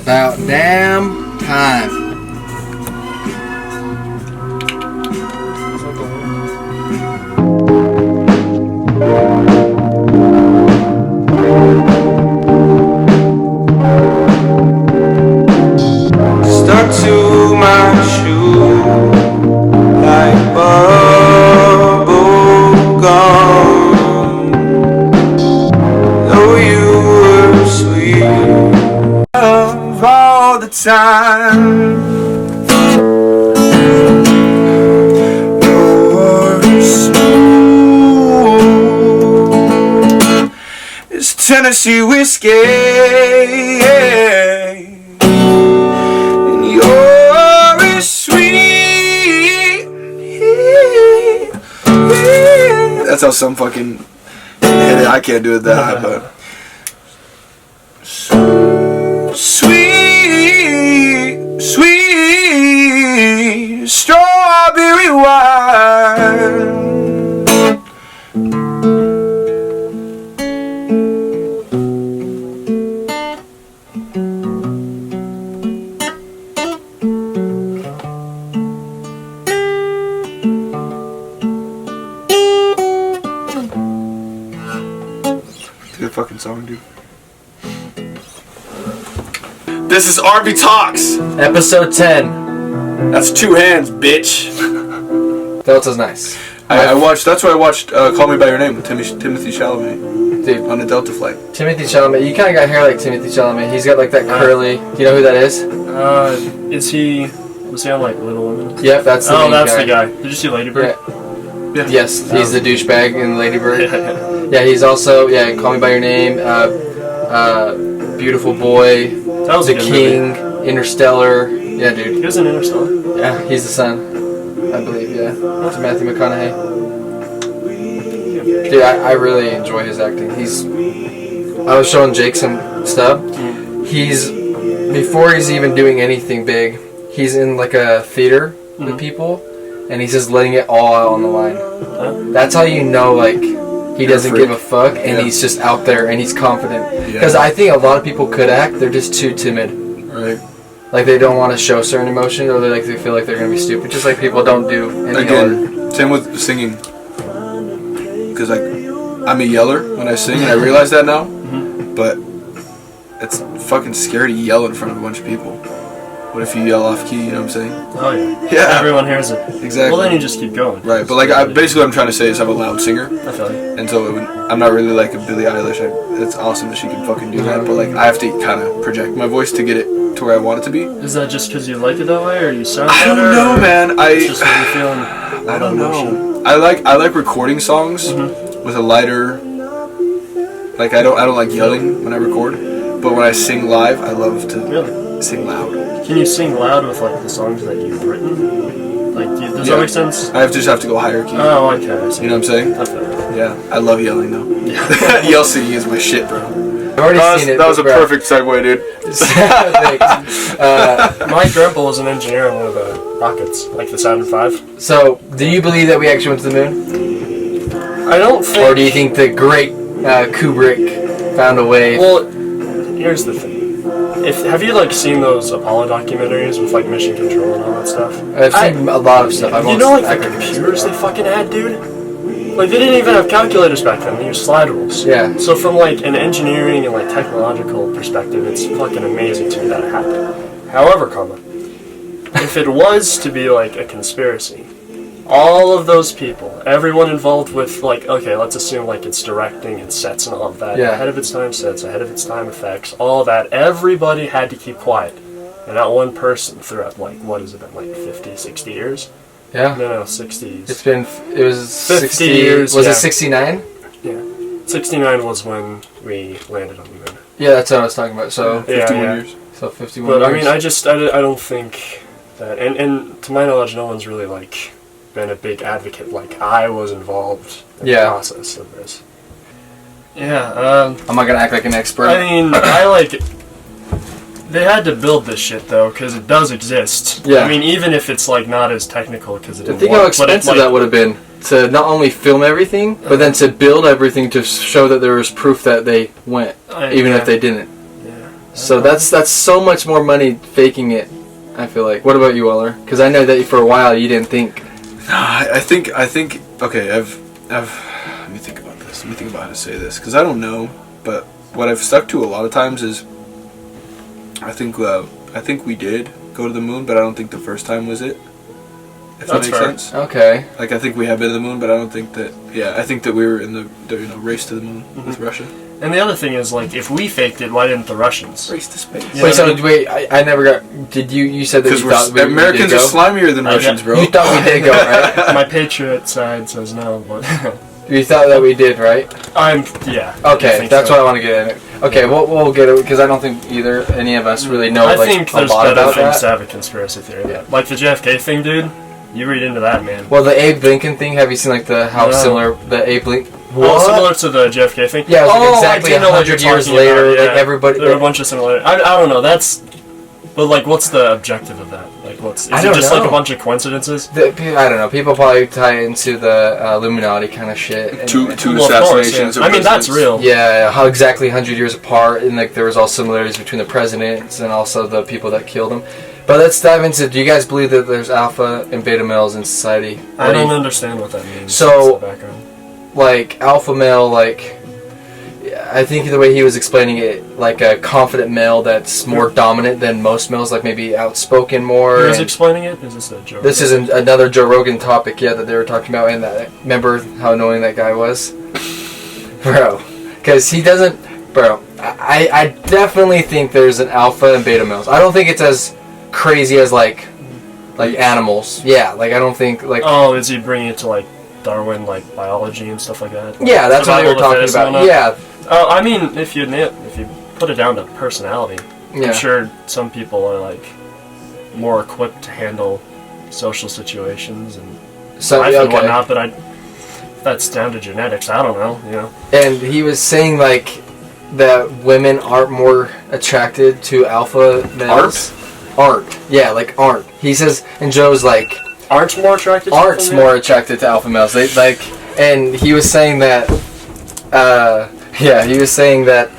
About damn time. Stuck to my shoe like bubble gum. Though you were sweet of all the time. You're smooth as Tennessee whiskey. That's how some fucking hit it. I can't do it that high, but sweet, sweet strawberry wine. Good fucking song, dude. This is RVtalks, Episode 10. That's two hands, bitch. Delta's nice. I watched. That's why I watched Call Me by Your Name with Timothy Chalamet, dude, on a Delta flight. Timothy Chalamet. You kind of got hair like Timothy Chalamet. He's got like that curly. Do you know who that is? Was he on like Little Women? Yep, that's the main that's guy. the guy. Did you see Lady Bird? Yeah. Yes, he's the douchebag in Lady Bird. Yeah, he's also Call Me by Your Name, Beautiful Boy, The King, movie. Interstellar. Yeah, dude. He was in Interstellar. Yeah, he's the son, I believe. Yeah, it's Matthew McConaughey. Dude, I really enjoy his acting. I was showing Jake some stuff. Before he's even doing anything big, he's in like a theater with people, and he's just letting it all out on the line. That's how you know, like, he doesn't give a fuck, and he's just out there, and he's confident. Because I think a lot of people could act, they're just too timid. Right. Like, they don't want to show certain emotions, or they feel like they're going to be stupid. Just like people don't do any Again, same with singing. Because, like, I'm a yeller when I sing, and I realize that now. But it's fucking scary to yell in front of a bunch of people. What if you yell off key, you know what I'm saying? Oh, yeah. Yeah. Everyone hears it. Exactly. Well, then you just keep going. Right, but like, basically what I'm trying to say is I'm a loud singer. I feel like. And so I'm not really like a Billie Eilish. It's awesome that she can fucking do that, but like, I have to kind of project my voice to get it to where I want it to be. Is that just because you like it that way, or you sound I don't better, know, man. It's just what you're feeling. I don't know. I like recording songs with a lighter. Like, I don't like yelling when I record, but when I sing live, I love to sing loud. Can you sing loud with like the songs that you've written? Like, does that make sense? I just have to go higher key. Oh, okay. I see. You know what I'm saying? I feel it. Yeah, I love yelling though. Yeah. Yell singing is my shit, bro. I've already seen it. That was a perfect segue, dude. My grandpa was an engineer on one of the rockets, like the Saturn V. So, do you believe that we actually went to the moon? I don't think... Or do you think the great Kubrick found a way? Well, here's the thing. Have you like seen those Apollo documentaries with like mission control and all that stuff? I've seen a lot of stuff. You know, like the computers they fucking had, dude? Like, they didn't even have calculators back then. They used slide rules. Yeah. So from like an engineering and like technological perspective, it's fucking amazing to me that it happened. However, if it was to be like a conspiracy, all of those people, everyone involved with, like, okay, let's assume, like, it's directing and sets and all of that, ahead of its time sets, ahead of its time effects, all of that, everybody had to keep quiet. And not one person throughout, like, what has it been, like, 50, 60 years? Yeah. No, 60s. It was 50 60 years. Was it 69? Yeah. 69 was when we landed on the moon. Yeah, that's what I was talking about. So, 51 years. So, 51 but, years. I mean, I don't think that, and to my knowledge, no one's really, like, been a big advocate, like I was involved in the process of this. Yeah, I'm not gonna act like an expert. I mean, they had to build this shit though, because it does exist. Yeah. I mean, even if it's like not as technical, because it didn't think work, how expensive that would have been to not only film everything, but then to build everything to show that there was proof that they went, even if they didn't. Yeah. So that's so much more money faking it, I feel like. What about you, Weller? Because I know that for a while you didn't think. I think. Okay, I've. Let me think about this. Let me think about how to say this, because I don't know. But what I've stuck to a lot of times is, I think we did go to the moon, but I don't think the first time was it. If that makes sense. Okay. Like, I think we have been to the moon, but I don't think that. Yeah, I think that we were in the race to the moon with Russia. And the other thing is, like, if we faked it, why didn't the Russians? Race to space. Wait, I never got. Did you said that you thought we Americans did are go? slimier than Russians, bro. You thought we did go, right? My patriot side says no, but You thought that we did, right? Yeah. Okay, that's what I want to get in. Okay, we'll get it, because I don't think any of us really know I like think a there's lot better about things that. to have a conspiracy theory. Yeah. Like the JFK thing, dude. You read into that, man. Well, the Abe Lincoln thing. Have you seen like how similar the Abe Lincoln? What? Similar to the JFK thing. Yeah, it was exactly 100 years later. Yeah. Like everybody. There are a bunch of similar. I don't know. But like, what's the objective of that? Like, is it just like a bunch of coincidences? I don't know. People probably tie it into the Illuminati kind of shit. Two well, assassinations. I mean, that's real. Yeah, how exactly 100 years apart, and like there was all similarities between the presidents and also the people that killed them. But let's dive into. Do you guys believe that there's alpha and beta males in society? I don't understand what that means. So, the background. Like alpha male, like I think the way he was explaining it, like a confident male that's more dominant than most males, like maybe outspoken more. Who's explaining it? Is this a Joe? This is another Joe Rogan topic, that they were talking about, and remember how annoying that guy was, bro? Because he doesn't, bro. I definitely think there's an alpha and beta males. I don't think it's as crazy as like animals. Yeah, like I don't think like. Oh, is he bringing it to like Darwin, like biology and stuff like that? Like, yeah, that's what they were talking about. Yeah. I mean, if you put it down to personality, I'm sure some people are like more equipped to handle social situations and life and whatnot. But that's down to genetics. I don't know. And he was saying like that women aren't more attracted to alpha males. Aren't. Yeah, like aren't. He says, and Joe's like aren't more attracted to alpha males. They like, and he was saying that. He was saying that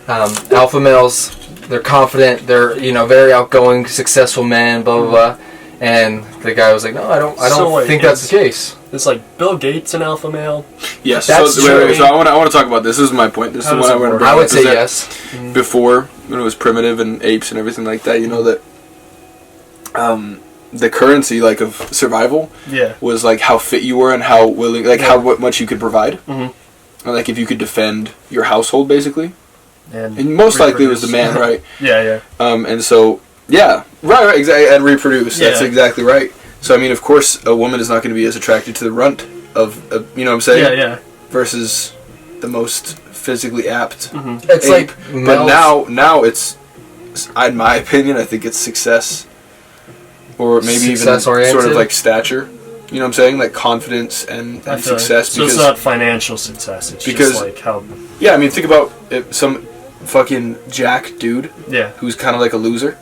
alpha males, they're confident, they're very outgoing, successful men, blah blah blah. And the guy was like, no, I don't think that's the case. It's like Bill Gates an alpha male. Yes. So I want to talk about this. This is my point. This is what I want to bring up. I would say yes. Before, when it was primitive and apes and everything like that, that the currency like of survival was like how fit you were and how willing, like how much you could provide. Mm-hmm. Like if you could defend your household, basically, and most likely it was the man, right? Yeah. And so right, exactly, and reproduce. That's exactly right. So I mean, of course, a woman is not going to be as attracted to the runt of you know what I'm saying? Yeah. Versus the most physically apt. Mm-hmm. It's ape. like, but now it's, in my opinion, I think it's success, or maybe even sort of like stature. You know what I'm saying? Like confidence and success. So it's not financial success. It's just like how... Yeah, I mean, think about some fucking jack dude who's kind of like a loser.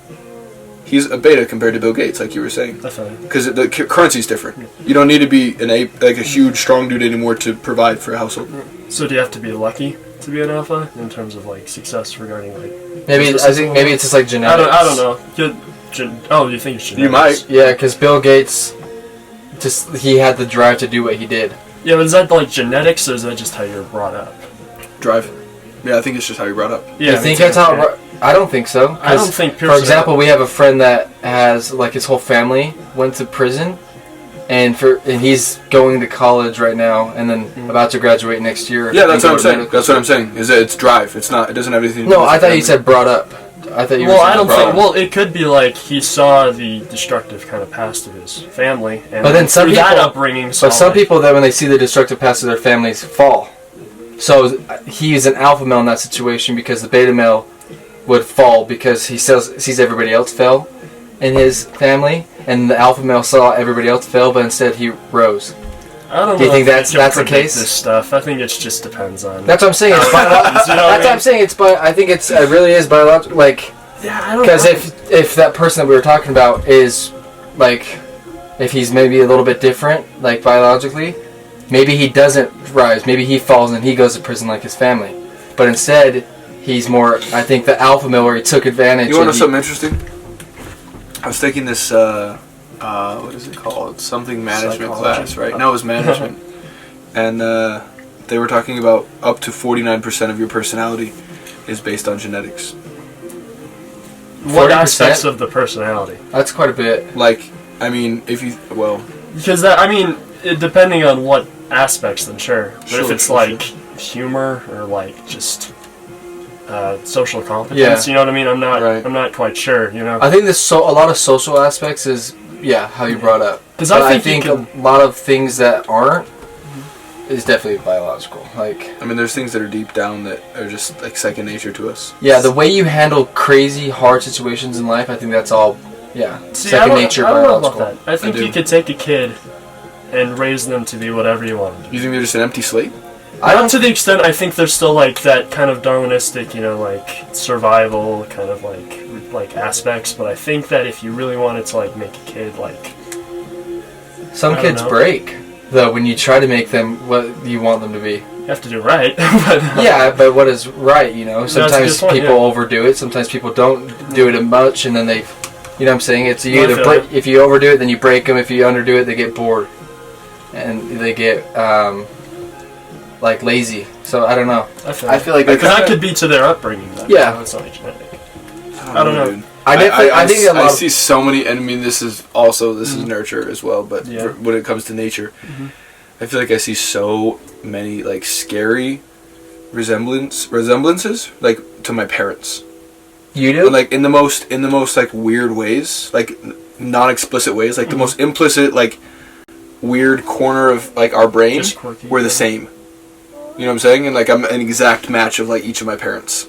He's a beta compared to Bill Gates, like you were saying. Because the currency's different. You don't need to be an ape, like a huge, strong dude anymore to provide for a household. So do you have to be lucky to be an alpha in terms of like success regarding like... Maybe it's just like genetics. I don't know. Do you think it's genetics? You might. Yeah, because Bill Gates... he had the drive to do what he did. Yeah, but is that like genetics, or is that just how you're brought up? Drive. Yeah, I think it's just how you're brought up. Yeah, you think that's how? I don't think so. I don't think. For example, we have a friend that has like his whole family went to prison, and he's going to college right now, and then about to graduate next year. Yeah, that's what I'm saying. That's what I'm saying. Is that it's drive? It's not. It doesn't have anything to do with I thought you said brought up. I thought you were saying I don't think. Well, it could be like he saw the destructive kind of past of his family, and but then some people, that upbringing. But some people that when they see the destructive past of their families fall. So he's an alpha male in that situation because the beta male would fall because he sees everybody else fail in his family, and the alpha male saw everybody else fail, but instead he rose. I don't know. Do you think that's the case? This stuff. I think it just depends on. That's what I'm saying. It's biological. That's what I'm saying. I think it really is biological. Like, I don't know. Because if that person that we were talking about is like, if he's maybe a little bit different, like biologically, maybe he doesn't rise. Maybe he falls and he goes to prison like his family. But instead, he's more. I think the alpha male where he took advantage. You want to know something interesting? I was taking this. What is it called? Something management class, right? No, it was management, and they were talking about up to 49% of your personality is based on genetics. What 40%? aspects of the personality? That's quite a bit. Like, I mean, if you because depending on what aspects, then sure. But if it's like humor or like just social competence, you know what I mean? I'm not quite sure. You know. I think a lot of social aspects is how you brought up. Because I think a lot of things that aren't is definitely biological. Like, I mean, there's things that are deep down that are just like second nature to us. Yeah, the way you handle crazy, hard situations in life, I think that's all. Yeah, second nature. I don't know about that. I think you could take a kid and raise them to be whatever you want them to be. You think they're just an empty slate? Not to the extent. I think there's still like that kind of Darwinistic, like survival kind of like aspects. But I think that if you really wanted to like make a kid like, some kids break though when you try to make them what you want them to be. You have to do right. But what is right? Sometimes people overdo it. Sometimes people don't do it much, and then they, what I'm saying? It's you either break, if you overdo it, then you break them. If you underdo it, they get bored, and they get like lazy. So I don't know. I feel like that could be to their upbringing. Then. Yeah, it's not genetic. I don't know. Dude. I see so many, and I mean, this is nurture as well. But when it comes to nature, I feel like I see so many like scary resemblances, like to my parents. You do? And, like in the most like weird ways, like non-explicit ways, like the most implicit like weird corner of like our brain. We're the same. You know what I'm saying? And like I'm an exact match of like each of my parents.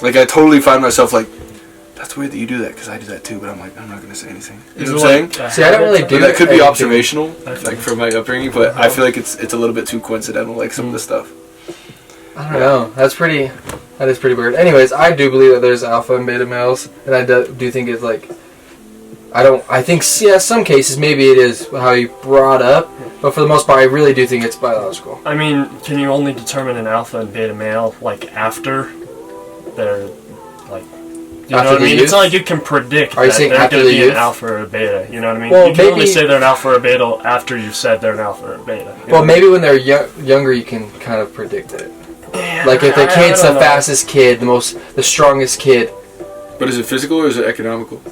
Like I totally find myself like, that's weird that you do that because I do that too, but I'm like, I'm not going to say anything. You know what I'm saying? See, I don't really do that. That could be observational, like from my upbringing, but I feel like it's a little bit too coincidental, like some of the stuff. I don't know. That is pretty weird. Anyways, I do believe that there's alpha and beta males, and I do think it's like, I think some cases maybe it is how you brought up, but for the most part, I really do think it's biological. I mean, can you only determine an alpha and beta male like after they're like? You know what I mean? It's not like you can predict that they're going to be an alpha or a beta. You know what I mean? Well, you can only say they're an alpha or a beta after you've said they're an alpha or a beta. Well, maybe when they're younger, you can kind of predict it. Yeah, like if the kid's the fastest kid, the strongest kid. But is it physical or is it economical?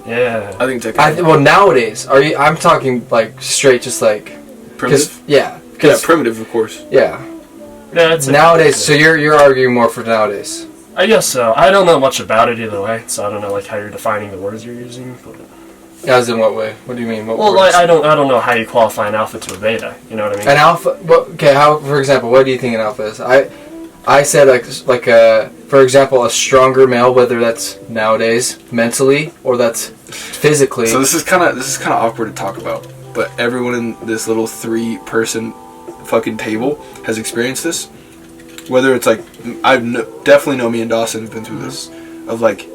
Yeah, I think it's economical. Well, nowadays, I'm talking like straight, just like primitive. Yeah, primitive, of course. Yeah. It's nowadays. So you're arguing more for nowadays. I guess so. I don't know much about it either way, so I don't know like how you're defining the words you're using. But as in what way? What do you mean? Well, like, I don't know how you qualify an alpha to a beta. You know what I mean? An alpha. How? For example, what do you think an alpha is? I said like for example, a stronger male, whether that's nowadays mentally or that's physically. So this is kind of awkward to talk about, but everyone in this little 3-person fucking table has experienced this. Whether it's like, definitely know me and Dawson have been through this, of like,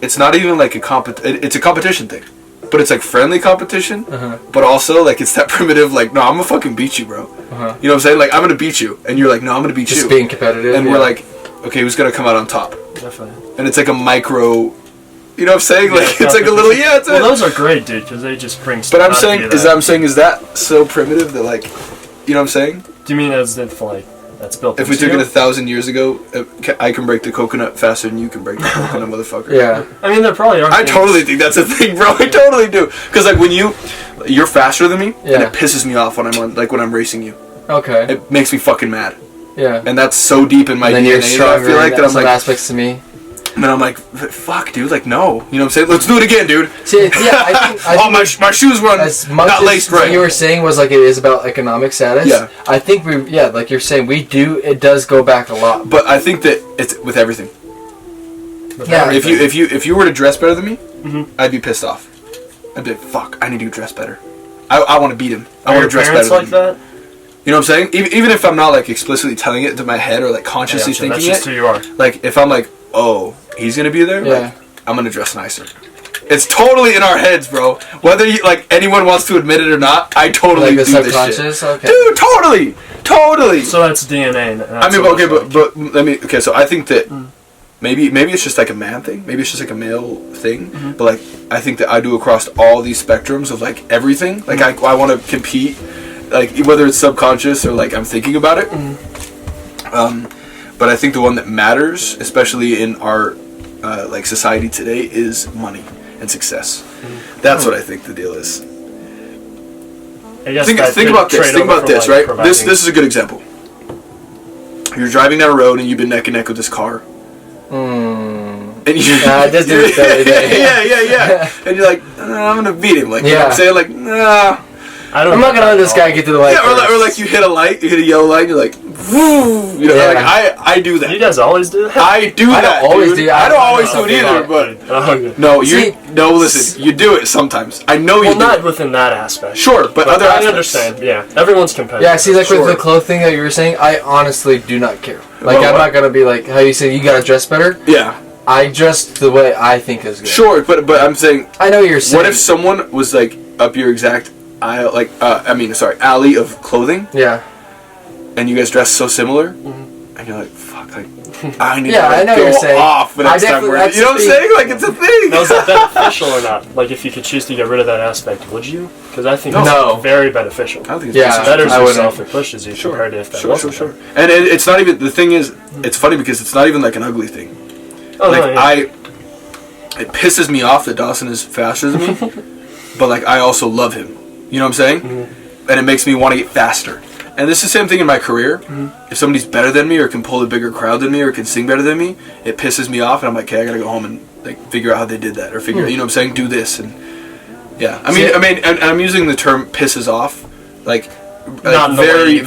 it's not even like it's a competition thing, but it's like friendly competition, but also like it's that primitive like, no, I'm gonna fucking beat you, bro. You know what I'm saying? Like, I'm gonna beat you, and you're like, no, I'm gonna beat you. Just being competitive. And we're like, okay, who's gonna come out on top? Definitely. And it's like a micro, you know what I'm saying? Like, it's like a little, those are great, dude, because they just bring stuff. But I'm saying, is that so primitive that like, you know what I'm saying? Do you mean as if like, that's built if we took it 1,000 years ago, I can break the coconut faster than you can break the coconut, motherfucker. Yeah. I mean, there probably are. I totally think that's a thing, bro. I totally do. Because like when you're faster than me, and it pisses me off when I'm racing you. Okay. It makes me fuking mad. Yeah. And that's so deep in my DNA. You're stronger, I feel like that I'm like aspects to me. And then I'm like, fuck, dude, like, no. You know what I'm saying? Let's do it again, dude. See, I think my shoes run as much not laced right. What you were saying was like it is about economic status. Yeah. I think like you're saying, it does go back a lot. But I think that it's with everything. If you were to dress better than me, I'd be pissed off. I'd be like, fuck, I need to dress better. I want to beat him. I want to dress better like than him. You know what I'm saying? Even if I'm not like explicitly telling it to my head or like consciously thinking that's just who you are. Like if I'm like, oh, he's gonna be there, like, I'm gonna dress nicer. It's totally in our heads, bro. Whether anyone wants to admit it or not, I totally do this shit. Okay. Dude, totally. So that's DNA. I mean, okay, but let me. Okay, so I think that maybe it's just like a man thing. Maybe it's just like a male thing. But like I think that I do across all these spectrums of like everything. Like I want to compete, like whether it's subconscious or like I'm thinking about it. But I think the one that matters, especially in our like society today, is money and success. That's what I think the deal is. I guess Think about this. Think about this, right? This is a good example. You're driving down a road and you've been neck and neck with this car. And you just do it the other day. yeah. And you're like, I'm gonna beat him. Like, you know what I'm saying? Like, nah. I'm not gonna let this guy get to the light. Yeah, or like you hit a light, you hit a yellow light, and you're like, woo. You know, like I do that. You guys always do that? I do that. I don't always do that. I don't always do it either, but listen, you do it sometimes. I know you do. Well, not within that aspect. Sure, but other aspects. I understand. Yeah, everyone's competitive. Yeah, see, like with the clothes thing that you were saying, I honestly do not care. Like, I'm not gonna be like, how you say you gotta dress better. Yeah. I dress the way I think is good. Sure, but I'm saying. I know what you're saying. What if someone was like up your exact aisle, like alley of clothing? Yeah. And you guys dress so similar, and you're like, fuck, like I need I know to what you're go saying. off the next time. You know what I'm saying? Like it's a thing. Now, is that beneficial or not? Like if you could choose to get rid of that aspect, would you? Because I think it's very beneficial. I don't think it's better yourself it pushes you compared to if that wasn't. Sure. And it's not even, the thing is, it's funny because it's not even like an ugly thing. It pisses me off that Dawson is faster than me, but like I also love him. You know what I'm saying? And it makes me want to get faster. And this is the same thing in my career. If somebody's better than me or can pull a bigger crowd than me or can sing better than me, it pisses me off and I'm like, okay, I gotta go home and like figure out how they did that or figure out, you know what I'm saying, do this and I mean, and I'm using the term pisses off like very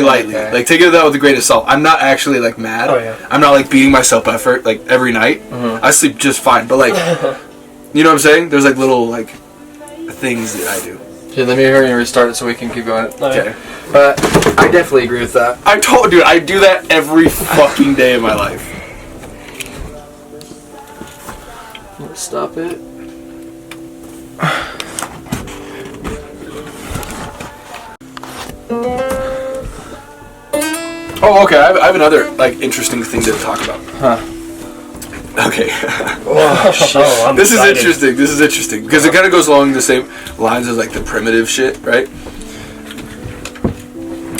lightly. Okay. Like take it out with a grain of salt. I'm not actually like mad. I'm not like beating myself up for like every night. I sleep just fine, but like you know what I'm saying? There's like little like things that I do. Okay, let me hurry and restart it so we can keep going. Okay. But I definitely agree with that. I do that every fucking day of my life. Let's stop it. Oh, okay. I have another like interesting thing to talk about. Okay. This is interesting because it kind of goes along the same lines as like the primitive shit, right?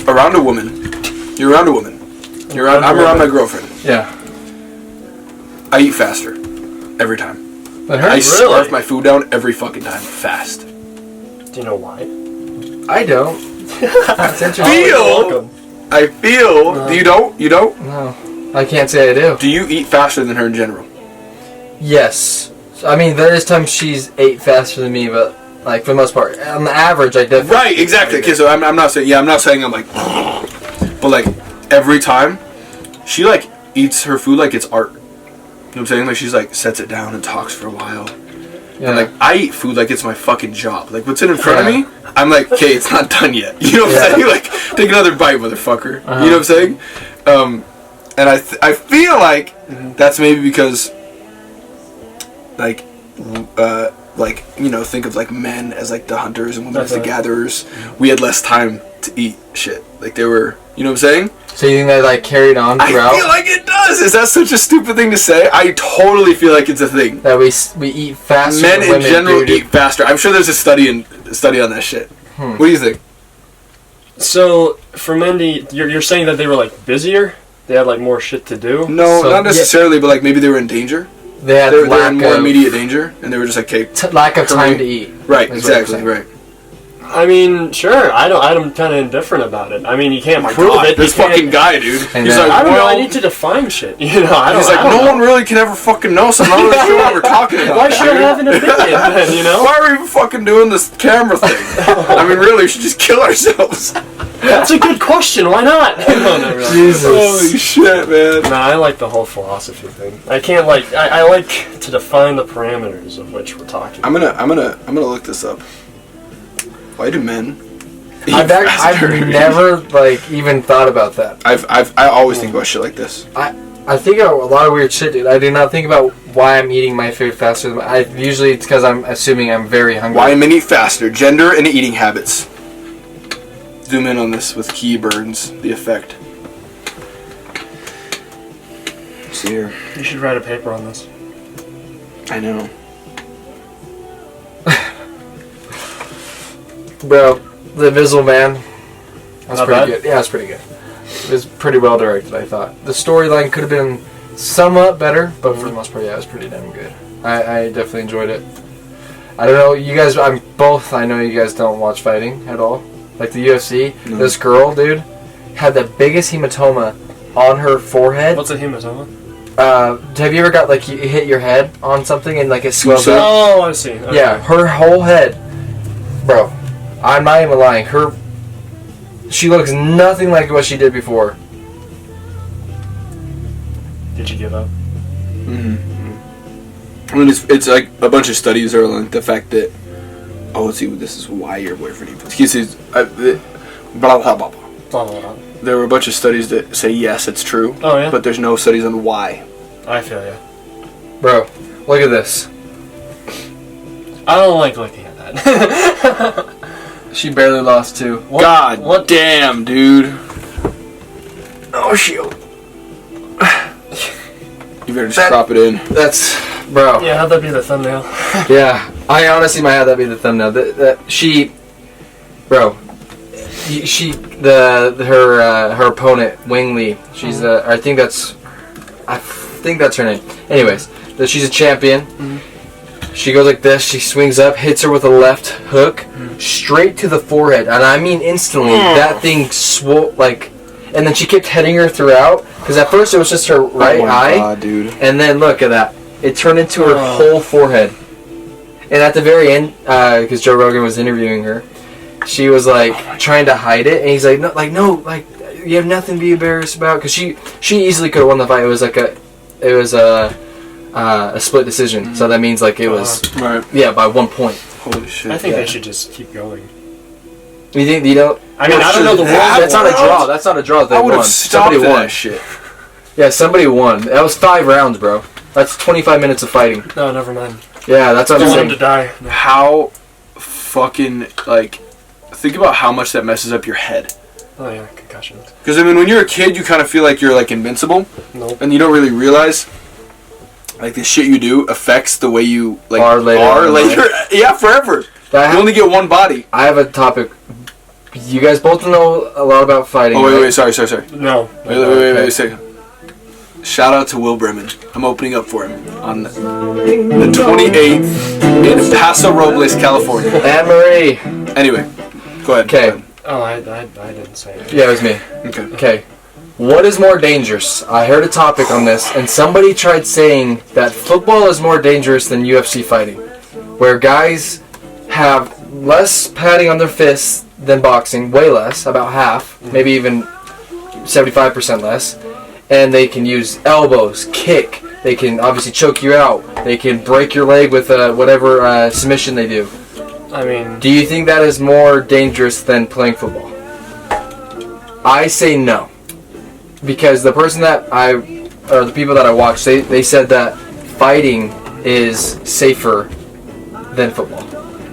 I'm around a woman. I'm around my girlfriend. Yeah. I eat faster every time. I scarf my food down every fucking time fast. Do you know why? I don't. That's interesting. I feel. You don't? No. I can't say I do. Do you eat faster than her in general? Yes. I mean, there is times she's ate faster than me, but like for the most part, on the average, I definitely. Right. Exactly. Okay. So I'm not saying. Yeah. I'm not saying I'm like. But like every time, she like eats her food like it's art. You know what I'm saying? Like she's like sets it down and talks for a while. Yeah. And like I eat food like it's my fucking job. Like what's in front of me, I'm like, okay, it's not done yet. You know what I'm saying? Like take another bite, motherfucker. You know what I'm saying? And I feel like that's maybe because like you know, think of like men as like the hunters and women as the gatherers. We had less time to eat shit. Like they were, you know what I'm saying? So you think that like carried on throughout? I feel like it does. Is that such a stupid thing to say? I totally feel like it's a thing. That we eat faster. Men in general eat faster. I'm sure there's a study on that shit. What do you think? So for men, you're saying that they were like busier? They had like more shit to do? No, not necessarily, but like maybe they were in danger. They had they were in more immediate danger, and they were just like, okay, lack of time to eat. Right, exactly, right. I mean, sure. I'm kind of indifferent about it. I mean, you can't prove it. This fucking guy, dude. He's like, I don't know. I need to define shit. You know, he's like, no one really can ever fucking know, so I'm not really sure what we're talking about. Why should I have an opinion then, you know? Why are we even fucking doing this camera thing? I mean, really, we should just kill ourselves. That's a good question. Why not? No, really. Jesus. Holy shit, man. Nah, I like the whole philosophy thing. I can't like. I like to define the parameters of which we're talking. I'm gonna look this up. Why do men? I've never like even thought about that. I always think about shit like this. I think about a lot of weird shit, dude. I do not think about why I'm eating my food faster. Usually it's because I'm assuming I'm very hungry. Why men eat faster? Gender and eating habits. Zoom in on this with keyburns. The effect. See here. You should write a paper on this. I know. Bro, The Invisible Man. That's Not pretty bad? good. Yeah, it's pretty good. It was pretty well directed, I thought. The storyline could have been somewhat better, but for the most part, yeah, it was pretty damn good. I definitely enjoyed it. I don't know, you guys, I know you guys don't watch fighting at all. Like the UFC, this girl, dude, had the biggest hematoma on her forehead. What's a hematoma? Have you ever got, like, you hit your head on something and, like, it swells up? Oh, I see. Okay. Yeah, her whole head. Bro, I'm not even lying. She looks nothing like what she did before. Did you give up? Mm-hmm. I mean, it's like a bunch of studies are like the fact that, oh, let's see, this is why your boyfriend he says, blah, blah, blah, blah. Blah, blah, blah. There were a bunch of studies that say yes, it's true. Oh, yeah? But there's no studies on why. I feel ya. Bro, look at this. I don't like looking at that. She barely lost too. What? Damn, dude. Oh, shield. You better just crop it in. That's, bro. Yeah, how'd that be the thumbnail? Yeah, I honestly might have that be the thumbnail. Her opponent, Wing Lee. She's I think that's her name. Anyways, she's a champion. Mm-hmm. She goes like this. She swings up, hits her with a left hook, straight to the forehead, and I mean instantly. That thing and then she kept hitting her throughout. Because at first it was just her right eye, God, dude. And then look at that. It turned into her whole forehead. And at the very end, because Joe Rogan was interviewing her, she was like trying to hide it, and he's like, no, you have nothing to be embarrassed about, because she easily could have won the fight. It was a split decision, so that means like it was by 1 point. Holy shit! I think they should just keep going. You think I don't know the rules. That's not a draw. That's not a draw. They I would won. have stopped Somebody won. that shit. Yeah, somebody won. That was 5 rounds, bro. That's 25 minutes of fighting. No, never mind. Yeah, that's what I'm Don't saying. want him to die. No. How fucking think about how much that messes up your head. Oh yeah, concussions. Because I mean, when you're a kid, you kind of feel like you're like invincible. Nope. And you don't really realize like the shit you do affects the way you like are later. Yeah, forever. You only get one body. I have a topic. You guys both know a lot about fighting. Oh wait, right? wait, sorry. No. Wait a second. Shout out to Will Bremen. I'm opening up for him on the 28th in Paso Robles, California. Anne Marie. Anyway, go ahead. Okay. Oh, I didn't say it. Yeah, it was me. Okay. What is more dangerous? I heard a topic on this, and somebody tried saying that football is more dangerous than UFC fighting, where guys have less padding on their fists than boxing, way less, about half, maybe even 75% less, and they can use elbows, kick, they can obviously choke you out, they can break your leg with whatever submission they do. I mean... Do you think that is more dangerous than playing football? I say no. Because the person the people that I watched, they said that fighting is safer than football.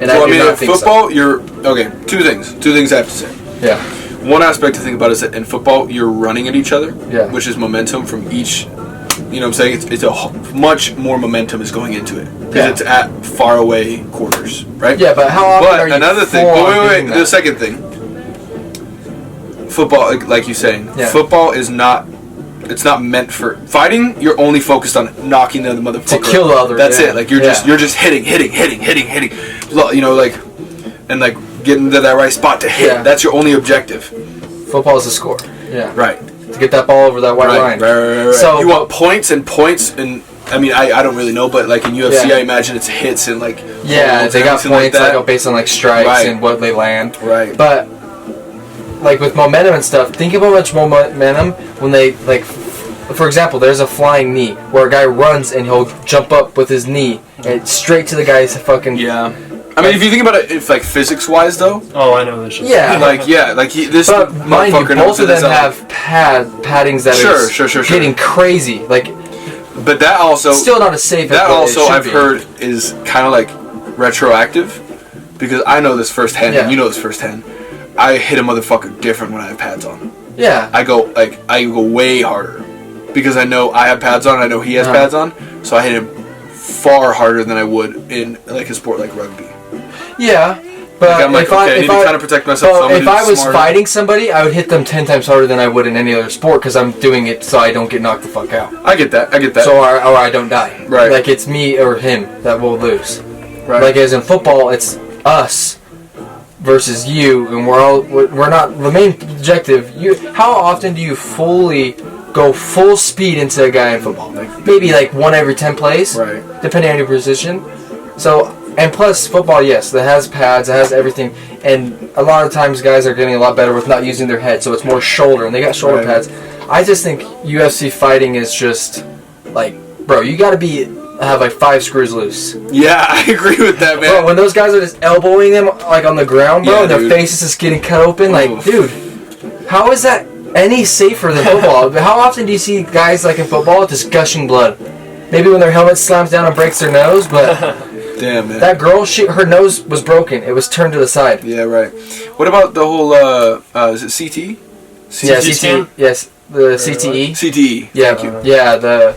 And so, I do not think football, so. you're... Okay, two things I have to say. Yeah. One aspect to think about is that in football, you're running at each other, Yeah. which is momentum from each... You know what I'm saying? It's much more momentum is going into it. Because it's at far away quarters, right? Yeah, but how often are you another thing... Wait. The second thing. Football, like you're saying, football is not... It's not meant for fighting. You're only focused on knocking the other motherfucker. To kill the other. That's it. Like you're just hitting. You know, like and like getting to that right spot to hit. Yeah. That's your only objective. Football is a score. Yeah. Right. To get that ball over that white line. Right. So you want points, and I mean I don't really know, but like in UFC, I imagine it's hits and like they got points like based on like strikes and what they land. Right. But like with momentum and stuff, think about how much more momentum when they like. For example, there's a flying knee where a guy runs and he'll jump up with his knee and straight to the guy's fucking. Yeah. I mean, if you think about it, if like physics-wise, though. Oh, I know this shit. Yeah. This. But mind you, both of them have paddings that are getting crazy. Like. But that also. Still not as safe. That also I've heard is kind of like retroactive, because I know this firsthand and you know this firsthand. I hit a motherfucker different when I have pads on. Yeah. I go way harder. because I know I have pads on, I know he has pads on, so I hit him far harder than I would in like a sport like rugby. Yeah. But like, I'm like, I need to kind of protect myself. So if I was fighting somebody, I would hit them 10 times harder than I would in any other sport because I'm doing it so I don't get knocked the fuck out. I get that. So or I don't die. Right. Like it's me or him that will lose. Right. Like as in football, it's us versus you, and we're not the main objective. How often do you go full speed into a guy in football? Maybe like 1 every 10 plays, right? Depending on your position. So. And plus, football, yes, it has pads, it has everything, and a lot of times guys are getting a lot better with not using their head, so it's more shoulder, and they got shoulder pads. I just think UFC fighting is just, like, bro, you gotta have like 5 screws loose. Yeah, I agree with that, man. Bro, when those guys are just elbowing them, like, on the ground, bro, and their faces just getting cut open, like, dude, how is that any safer than football? How often do you see guys, like, in football just gushing blood? Maybe when their helmet slams down and breaks their nose, but... Damn, man. That girl, her nose was broken. It was turned to the side. Yeah, right. What about the whole, is it CT? Yeah, CTE. Yes, the CTE. CTE. Yeah, thank you. Yeah,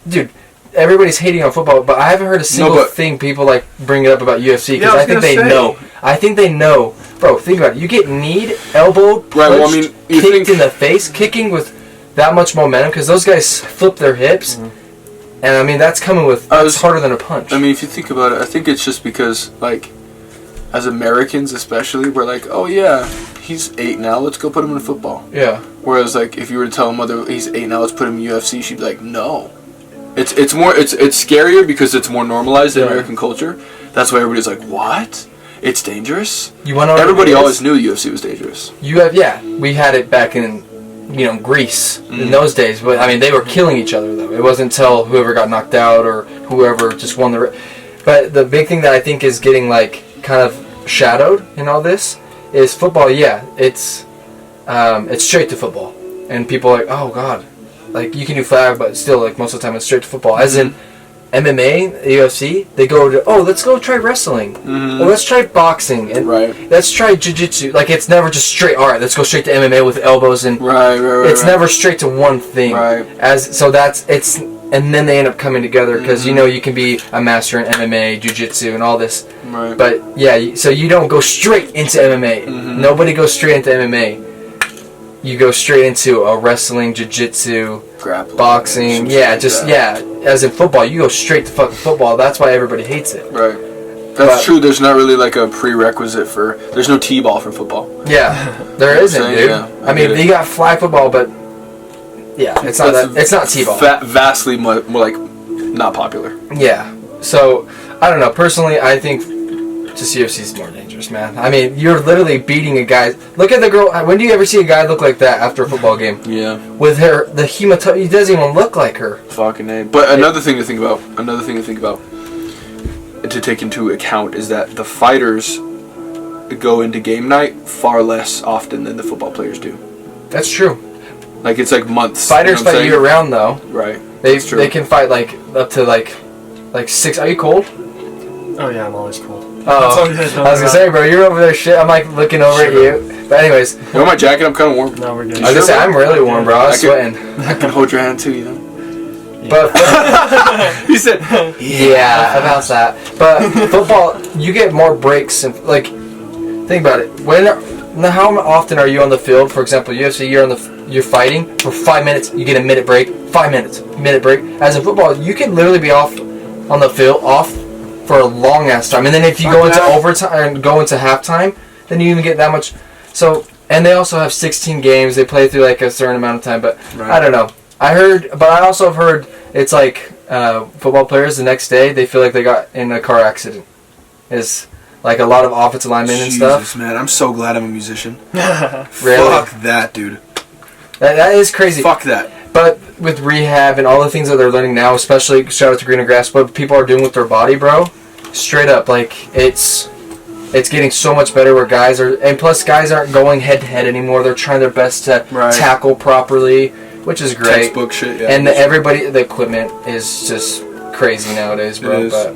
dude, everybody's hating on football, but I haven't heard a single thing people, like, bring it up about UFC, because I think they know. I think they know. Bro, think about it. You get kneed, elbowed, punched, kicked in the face, kicking with that much momentum, because those guys flip their hips. Mm-hmm. And I mean, that's coming with. It's harder than a punch. I mean, if you think about it, I think it's just because, like, as Americans especially, we're like, oh yeah, he's 8 now, let's go put him in football. Yeah. Whereas, like, if you were to tell a mother he's 8 now, let's put him in UFC, she'd be like, no. It's scarier because it's more normalized in American culture. That's why everybody's like, what? It's dangerous. You want to? Everybody always knew UFC was dangerous. We had it back in. Greece in those days. But I mean, they were killing each other though. It wasn't until whoever got knocked out or whoever just won the. But the big thing that I think is getting like kind of shadowed in all this is football. Yeah, it's straight to football, and people are like, oh god, like you can do flag, but still like most of the time it's straight to football. As in MMA, UFC, they go to let's go try wrestling, or let's try boxing, and let's try jiu-jitsu. Like it's never just straight. All right, let's go straight to MMA with elbows and it's never straight to one thing. Right. And then they end up coming together because you can be a master in MMA, jiu-jitsu, and all this. Right. But yeah, so you don't go straight into MMA. Mm-hmm. Nobody goes straight into MMA. You go straight into a wrestling, jiu-jitsu, grappling, boxing. Yeah, as in football, you go straight to fucking football. That's why everybody hates it. Right. That's true. There's not really like a prerequisite for. There's no t-ball for football. Yeah, there isn't, dude. Yeah, I mean, they got flag football, but yeah, it's not t-ball. Vastly more like not popular. Yeah. So I don't know. Personally, I think just UFC is more dangerous, man. I mean, you're literally beating a guy. Look at the girl. When do you ever see a guy look like that after a football game? Yeah. With the hematoma, he doesn't even look like her. Fucking A. But another thing to think about, to take into account, is that the fighters go into game night far less often than the football players do. That's true. Like it's like months. Fighters fight year round though. Right. They can fight like up to like 6. Are you cold? Oh yeah, I'm always cold. Oh, I was gonna say, bro, you're over there. Shit, I'm like looking over at you. But anyways, you want my jacket? I'm kind of warm. No, we're good. I was gonna say I'm really warm, bro. I was sweating. I can hold your hand too, you know. But he said, yeah, about that. But football, you get more breaks and like, think about it. How often are you on the field? For example, UFC, you're fighting for 5 minutes. You get a minute break. 5 minutes, minute break. As in football, you can literally be off on the field, off for a long ass time, and then if you go into overtime and go into halftime, then you even get that much. So, and they also have 16 games. They play through like a certain amount of time, but I don't know. But I also have heard it's like football players the next day they feel like they got in a car accident. It's like a lot of offensive linemen and stuff. Jesus, man, I'm so glad I'm a musician. Really? Fuck that, dude. That is crazy. Fuck that. But with rehab and all the things that they're learning now, especially shout out to Greener Grass, what people are doing with their body, bro, straight up, like it's getting so much better where guys are, and plus guys aren't going head to head anymore. They're trying their best to tackle properly, which is great. Textbook shit, yeah. And the equipment is just crazy nowadays, bro. But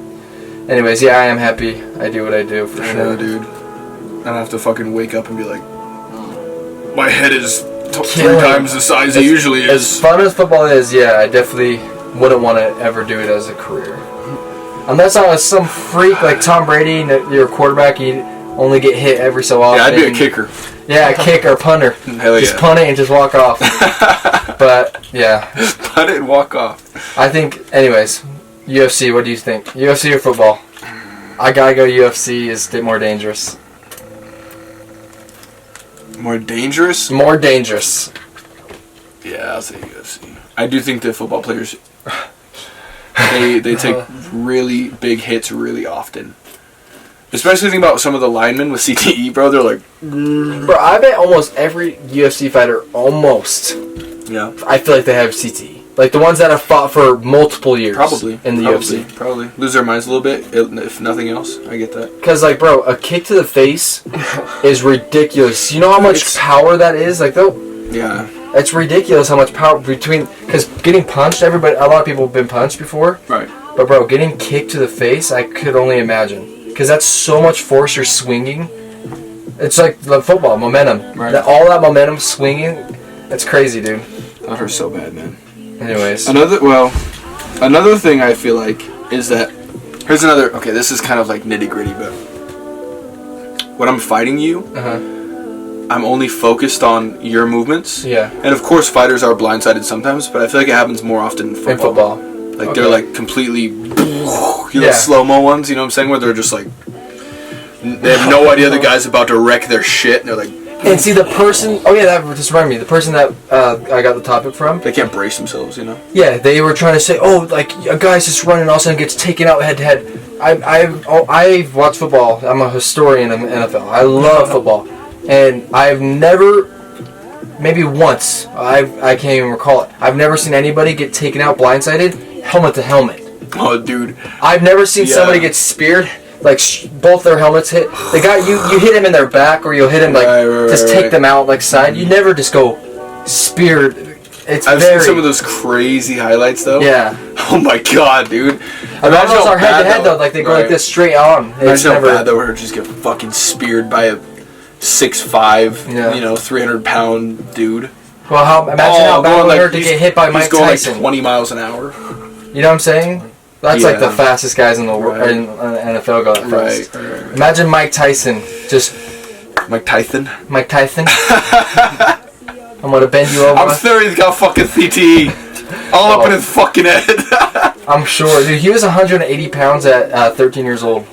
anyways, yeah, I am happy I do what I do for sure. I know, dude. I don't have to fucking wake up and be like, my head is 3 times the size it usually is. As fun as football is, yeah, I definitely wouldn't want to ever do it as a career. Unless I was some freak like Tom Brady, and you're a quarterback, you only get hit every so often. Yeah, I'd be a kicker. Yeah, a kicker or punter. Hell just yeah. punt it and just walk off. But, yeah. Punt it and walk off. I think, anyways, UFC, what do you think? UFC or football? I gotta go UFC is more dangerous. More dangerous? More dangerous. Yeah, I'll say UFC. I do think that football players, they take really big hits really often. Especially think about some of the linemen with CTE, bro. They're like... Bro, I bet almost every UFC fighter, Yeah. I feel like they have CTE. Like the ones that have fought for multiple years. Probably. In the UFC. Probably. Lose their minds a little bit, if nothing else. I get that. Because, like, bro, a kick to the face is ridiculous. You know how much power that is? Like, Yeah. it's ridiculous how much power between... Because getting punched, a lot of people have been punched before. Right. But, bro, getting kicked to the face, I could only imagine. Because that's so much force you're swinging. It's like the football, momentum. Right. All that momentum swinging, that's crazy, dude. That hurts so bad, man. Anyways. Another thing I feel like is that... Here's another... Okay, this is kind of like nitty-gritty, but... When I'm fighting you, I'm only focused on your movements. Yeah. And of course, fighters are blindsided sometimes, but I feel like it happens more often in football. In football. Like, they're like completely... the slow-mo ones, you know what I'm saying? Where they're just like... They have no idea the guy's about to wreck their shit, and they're like... And see, the person... Oh, yeah, that just reminded me. The person that I got the topic from... They can't brace themselves, you know? Yeah, they were trying to say, oh, like, a guy's just running and all of a sudden gets taken out head-to-head. I've watched football. I'm a historian of the NFL. I love football. And I've never... Maybe once. I can't even recall it. I've never seen anybody get taken out blindsided, helmet to helmet. Oh, dude. I've never seen somebody get speared... Like both their helmets hit. The guy you hit him in their back, or you'll hit him like take them out like side. You never just go speared. I've seen some of those crazy highlights though. Yeah. Oh my god, dude. Imagine those are head to head though. Like they go like this straight on. Imagine how bad that would just get fucking speared by a 6'5", 300-pound dude. Well, imagine how bad it would hurt to get hit by Mike Tyson. He's going like 20 miles an hour. You know what I'm saying? That's like the fastest guys in the world in NFL go that fast. Right. Imagine Mike Tyson just. Mike Tyson. I'm gonna bend you over. I'm sure he's got fucking CTE all up in his fucking head. I'm sure, dude. He was 180 pounds at 13 years old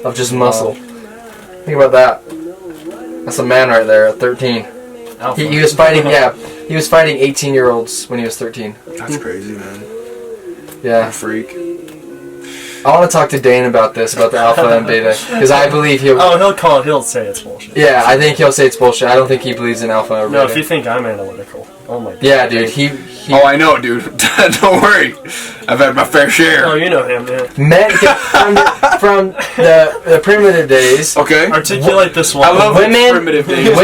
of just muscle. Think about that. That's a man right there at 13. He was fighting. Yeah, he was fighting 18-year-olds when he was 13. That's crazy, man. Yeah. What a freak. I want to talk to Dane about this, about the alpha and beta, because I believe he'll... Oh, he'll say it's bullshit. Yeah, I think he'll say it's bullshit. I don't think he believes in alpha or beta. No, if you think I'm analytical. Oh my god. Yeah, dude, he Oh, I know, dude. Don't worry. I've had my fair share. Oh, you know him, yeah. Men, from the primitive days... Okay. Articulate this one. I love primitive days.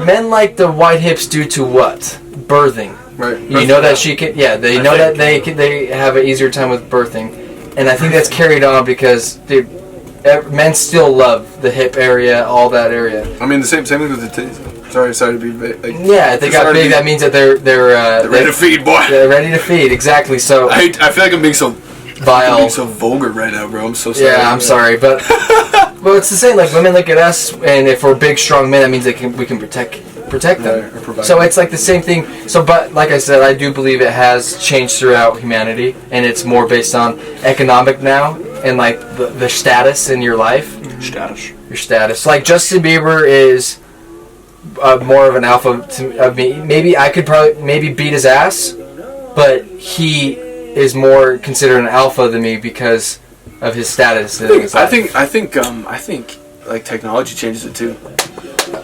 Men like the white hips due to what? Birthing. Right. You know that she can... Yeah, they know that they have an easier time with birthing. And I think that's carried on because, dude, men still love the hip area, all that area. I mean, the same thing with the titties. Sorry to be big. Yeah, if they got big, that means that they're ready to feed, boy. They're ready to feed, exactly. So I feel like I'm being so vile, being so vulgar right now, bro. I'm so sorry. Yeah, I'm sorry, but well, it's the same. Like women look at us, and if we're big, strong men, that means we can protect them. So it's like the same thing. So, but like I said, I do believe it has changed throughout humanity, and it's more based on economic now and like the status in your life. Your status. Like Justin Bieber is more of an alpha to me. Maybe I could probably beat his ass, but he is more considered an alpha than me because of his status. I think like technology changes it too.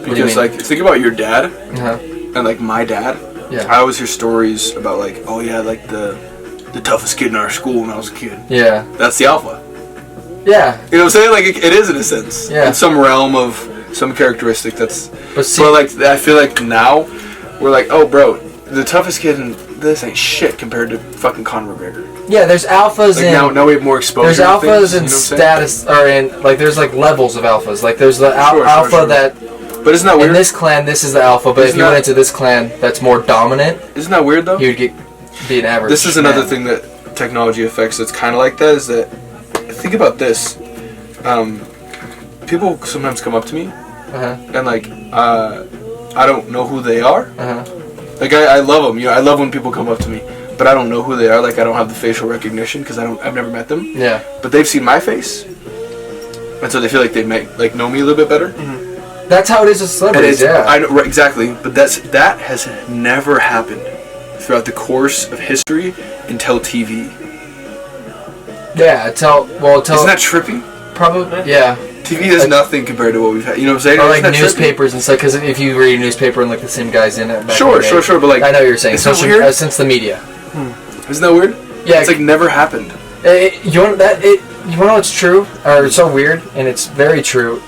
Because like think about your dad and like my dad. Yeah. I always hear stories about like, oh yeah, like the toughest kid in our school when I was a kid. Yeah. That's the alpha. Yeah. You know what I'm saying? Like it is in a sense. Yeah. In some realm of some characteristic that's. But like I feel like now we're like, oh bro, the toughest kid in this ain't shit compared to fucking Conor McGregor. Yeah, there's alphas like in... Now we have more exposure. There's alphas and status, or in, like, there's, like, levels of alphas. Like, there's the alpha that But isn't that weird? In this clan, this is the alpha, but if you went into this clan that's more dominant... Isn't that weird, though? You would be an average This is another thing that technology affects that's kind of like that, is that... Think about this. People sometimes come up to me, and, like, I don't know who they are. Like, I love them. You know, I love when people come up to me, but I don't know who they are. Like, I don't have the facial recognition because I've never met them. Yeah. But they've seen my face, and so they feel like they might know me a little bit better. That's how it is with celebrities. Yeah. I know, right, exactly. But that has never happened throughout the course of history until TV. Yeah. Isn't that trippy? Probably. Yeah. TV is nothing compared to what we've had. You know what I'm saying? Or like newspapers and stuff. Because if you read a newspaper and like the same guy's in it. Sure. But like, I know what you're saying. Weird? Since the media. Isn't that weird? Yeah. It's like never happened. You want to know what's true? Or it's so weird, and it's very true.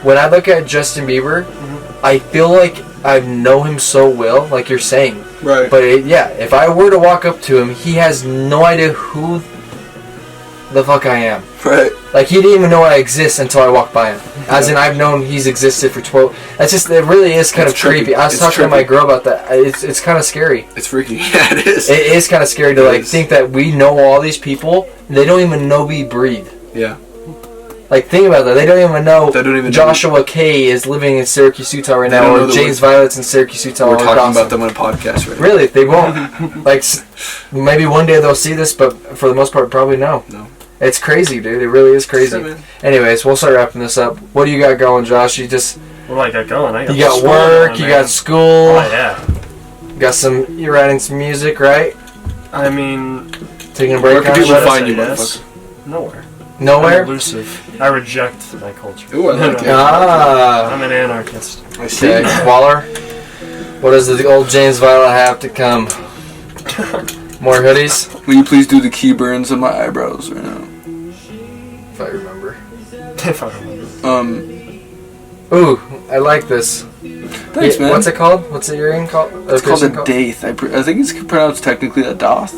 When I look at Justin Bieber, I feel like I know him so well, like you're saying. Right. But if I were to walk up to him, he has no idea who the fuck I am. Right. Like, he didn't even know I exist until I walked by him. As in, I've known he's existed for 12... That's just... It really is kind of creepy. I was talking to my girl about that. It's kind of scary. It's freaky. Yeah, it is. It is kind of scary to, like, think that we know all these people. They don't even know we breathe. Yeah. Like, think about that. They don't even know Joshua K is living in Syracuse, Utah right now, or James Violet's in Syracuse, Utah. We're talking about them on a podcast right now. Really? They won't. Like, maybe one day they'll see this, but for the most part, probably no. It's crazy, dude. It really is crazy. Sure, anyways, we'll start wrapping this up. What do you got going, Josh? You just... What do I got going? You got work, you got school. Oh, yeah. You're writing some music, right? I mean... Taking a break. Where can people find you, motherfucker? Nowhere. Nowhere? I'm elusive. I reject my culture. Ooh, I like it. I'm an anarchist. I see. Okay, Waller, what does the old James Violet have to come? More hoodies? Will you please do the key burns on my eyebrows right now? If I remember. Ooh, I like this. Thanks, man. What's it called? What's the earring called? It's called a daith. I think it's pronounced technically a doth.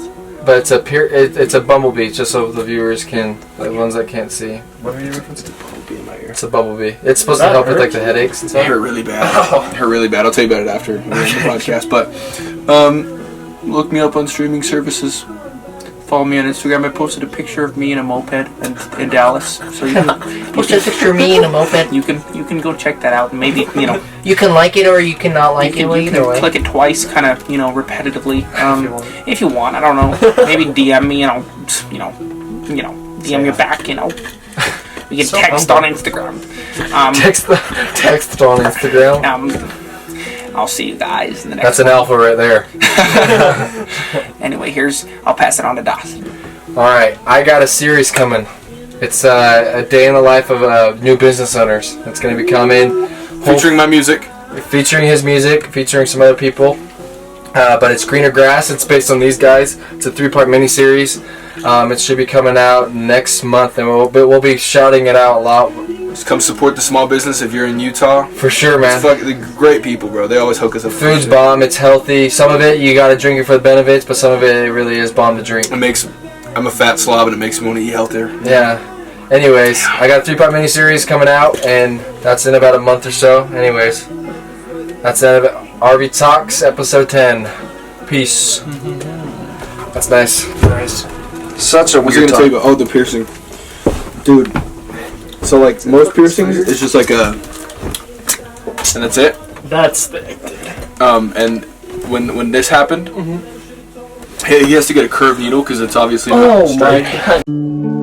But it's a bumblebee, just so the viewers can, the ones that can't see. What are you referencing? It's a bumblebee in my ear. It's a bumblebee. It's supposed to help with like the headaches and stuff. It hurt really bad. It hurt really bad. I'll tell you about it after we end the podcast. But look me up on streaming services. Follow me on Instagram. I posted a picture of me in a moped in Dallas. So you can Posted a picture of me in a moped. You can go check that out. Maybe you can like it or you can not like it. You can click it twice, kind of repetitively. If you want, I don't know. Maybe DM me and I'll DM you back. We can text on Instagram. Text on Instagram. I'll see you guys in the next. That's an alpha right there. Anyway, I'll pass it on to Dahson. All right, I got a series coming. It's a day in the life of new business owners. It's going to be coming. Featuring my music. Featuring his music, featuring some other people. But it's Greener Grass. It's based on these guys. It's a 3-part miniseries. It should be coming out next month, and we'll be shouting it out a lot. Just come support the small business if you're in Utah. For sure, man. It's great people, bro. They always hook us up. Food's bomb. It's healthy. Some of it you gotta drink it for the benefits, but some of it really is bomb to drink. I'm a fat slob, and it makes me want to eat healthier. Yeah. Anyways, I got a 3-part miniseries coming out, and that's in about a month or so. Anyways, that's it. RVtalks episode 10. Peace. That's nice. Nice. Such a weird. I was gonna tell you about the piercing, dude. So like most piercings, it's just like and that's it. That's thick, dude. And when this happened, he has to get a curved needle because it's obviously not straight. My God.